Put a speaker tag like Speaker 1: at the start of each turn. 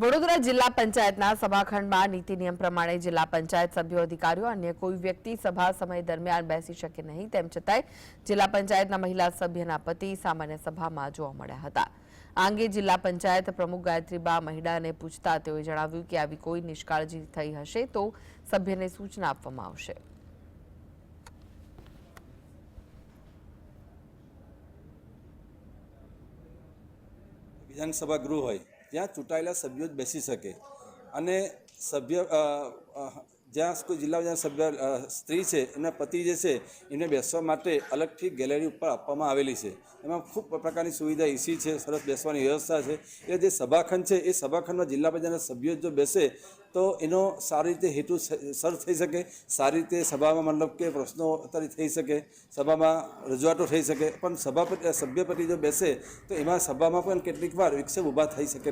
Speaker 1: વડોદરા જિલ્લા પંચાયતના સભાખંડમાં નીતિ નિયમ પ્રમાણે જિલ્લા પંચાયત સભ્યો, અધિકારીઓ અન્ય કોઈ વ્યક્તિ સભા સમય દરમિયાન બેસી શકે નહીં. તેમ છતાંય જિલ્લા પંચાયતના મહિલા સભ્યના પતિ સામાન્ય સભામાં જોવા મળ્યા હતા. આ અંગે જિલ્લા પંચાયત પ્રમુખ ગાયત્રીબા મહિડાને પૂછતા તેઓએ જણાવ્યું કે આવી કોઈ નિષ્કાળજી થઈ હશે તો સભ્યને સૂચના આપવામાં આવશે.
Speaker 2: વિધાનસભા ગૃહ હોય ત્યાં ચૂંટાયેલા સભ્યો જ બેસી શકે અને સભ્ય જ્યાં કોઈ જિલ્લા પંચાયત સભ્ય સ્ત્રી છે એમના પતિ જે છે એને બેસવા માટે અલગથી ગેલેરી ઉપર આપવામાં આવેલી છે. એમાં ખૂબ પ્રકારની સુવિધા એસી છે, સરસ બેસવાની વ્યવસ્થા છે. એ જે સભાખંડ છે એ સભાખંડમાં જિલ્લા પંચાયતના સભ્યો જો બેસે તો એનો સારી રીતે હેતુ સર થઈ શકે, સારી રીતે સભામાં મતલબ કે પ્રશ્નો થઈ શકે, સભામાં રજૂઆતો થઈ શકે. પણ સભ્યપતિ જો બેસે તો એમાં સભામાં પણ કેટલીક વાર વિક્ષેપ ઊભા થઈ શકે.